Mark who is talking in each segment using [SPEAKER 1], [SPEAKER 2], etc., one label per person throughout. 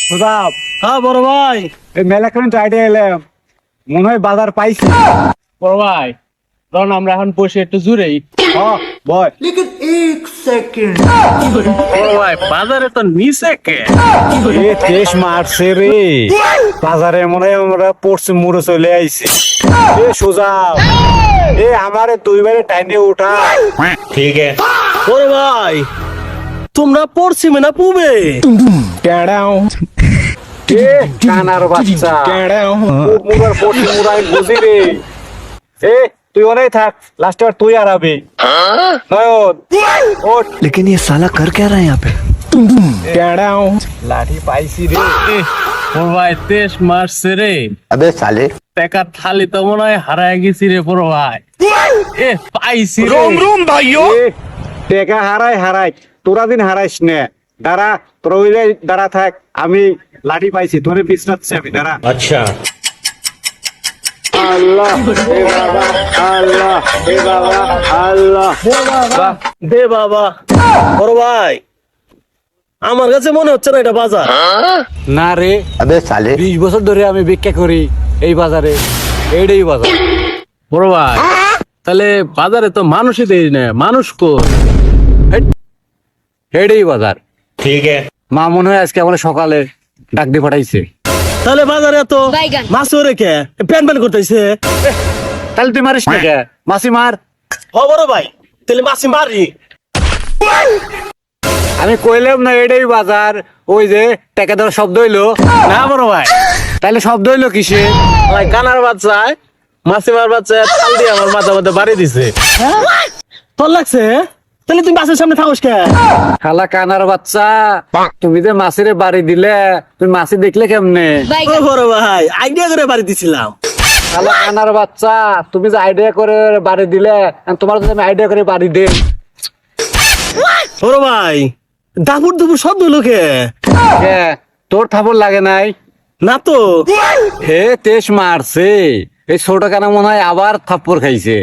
[SPEAKER 1] প্রতাপ,
[SPEAKER 2] হ্যাঁ বড় ভাই।
[SPEAKER 1] এই মেলা কেন আইডিয়া এলাম, মনে হয় বাজার পাইছি।
[SPEAKER 2] বড় ভাই, কারণ আমরা এখন বসে একটু জুড়েই।
[SPEAKER 1] হ্যাঁ বয়।
[SPEAKER 2] বড় ভাই, বাজারে তো নিচে কে?
[SPEAKER 1] এ তেজ মারছে রে, বাজারে মনে হয় আমরা পড়ছে মুড়ে চলে আইছি। এ সোজা এ আমারে দুইবারে টাইনে উঠা।
[SPEAKER 2] বড় ভাই, তোমরা পড়ছি না পুবে?
[SPEAKER 1] এ কানার বাচ্চা, মুড়ার পড়ছে মুড়াই বুঝি রে। এ তুই অনেক থাক, লাস্ট বার তুই হারাবি। নয়ন ওঠ।
[SPEAKER 3] लेकिन ये साला कर क्या रहा है यहाँ पे?
[SPEAKER 1] লাঠি পাইছি রে।
[SPEAKER 2] বড় ভাই, তেজ মারছে রে।
[SPEAKER 3] अबे साले
[SPEAKER 2] টাকার থালি তো মনে হয় হারায় গেছি রে বড় ভাই। এ পাইছি রে।
[SPEAKER 1] এ, টেকা হারাই হারাই, তোরা দিন হারাইস নে। দাঁড়া, তোর ওই দাঁড়া থাক, আমি লাঠি পাইছি, তোরে বিশ্রাচ্ছে আমি, দাঁড়া।
[SPEAKER 2] আচ্ছা,
[SPEAKER 1] আল্লাহ এ বাবা, আল্লাহ এ বাবা, আল্লাহ।
[SPEAKER 2] দে বাবা। বড় ভাই, আমার কাছে মনে হচ্ছে না এটা বাজার।
[SPEAKER 1] না রে,
[SPEAKER 3] अबे साले
[SPEAKER 1] 20 বছর ধরে আমি ভিক্ষা করি এই বাজারে, এইটাই বাজার।
[SPEAKER 2] বড় ভাই, তাহলে বাজারে তো মানুষই দেই না, মানুষ কো?
[SPEAKER 1] এইটাই বাজার। মা মনে হয় আজকে আমার সকালে ডাক দিয়ে পাঠাইছে।
[SPEAKER 2] তাহলে বাজারে তো মাছ রেখে প্যান প্যান করতেছে।
[SPEAKER 1] তাহলে তুই মারিস না কে? মাসি মার।
[SPEAKER 2] ও বড় ভাই, তাহলে মাছি মারি।
[SPEAKER 1] আমি কইলাম না এটাই বাজার, ওই যে টাকা দেওয়ার শব্দ হইলো
[SPEAKER 2] না বড় ভাই,
[SPEAKER 1] তাহলে শব্দ হইলো কিসে?
[SPEAKER 2] ভাই কানার বাচ্চায় মাছি মার বাচ্চা থাল দিয়ে আমার মাথা মধ্যে বাড়ি দিছে। তোর লাগছে? তাহলে তুমি বাসের সামনে থাকস কে?
[SPEAKER 1] খালা কানার বাচ্চা, তুমি যে মাসিরে বাড়ি দিলে, তুমি মাসি দেখলে কেমনে?
[SPEAKER 2] ও বড় ভাই, আইডিয়া করে বাড়ি দিছিলাম।
[SPEAKER 1] খালা কানার বাচ্চা, তুমি যে আইডিয়া করে বাড়ি দিলে, তোমার যদি আমি আইডিয়া করে বাড়ি দেই।
[SPEAKER 2] বড় ভাই, দাপুর দুপুর শব্দ লোকে
[SPEAKER 1] কে, তোর থাপড় লাগে নাই?
[SPEAKER 2] না তো।
[SPEAKER 1] হে তেজ মারছে, এই ছোট কানা মনে হয় আবার থাপ্পড় খাইছে।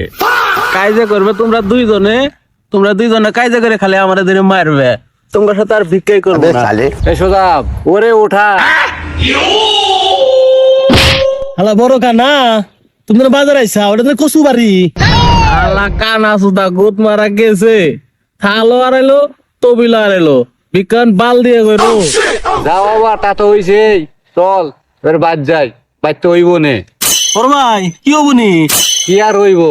[SPEAKER 2] কায়জা করবে তোমরা দুইজনে, তোমরা দুইজনে কায়জা করে খালি আমাদের ধরে মারবে, তোমার সাথে আর ভিক্ষাই করবো
[SPEAKER 3] अबे
[SPEAKER 2] না।
[SPEAKER 3] साले
[SPEAKER 1] এই সোজা ওরে ওঠা।
[SPEAKER 2] হালা বড় কানা, তুমি তো বাজার আইসা, ওটা তো কচু বাড়ি। হালা কানা সুদা গুত মারা গেছে, থালো আড়াইলো, তবিল আড়াইলো, বিজ্ঞান বাল দিয়ে গেলো।
[SPEAKER 1] যাও বাবা, তা তো হইছে, চল এবার বাদ যাই, বাইতে হইব নে।
[SPEAKER 2] বড় ভাই, কি হবনি?
[SPEAKER 1] কি আর হইব,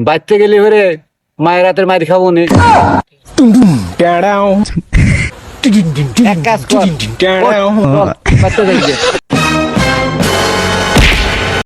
[SPEAKER 1] বাইতে গেলে ফেরে মায়ের হাতের মারি খাবো নে। এক কাজ কর, ওঠ, চল, বাইতে যাই গে।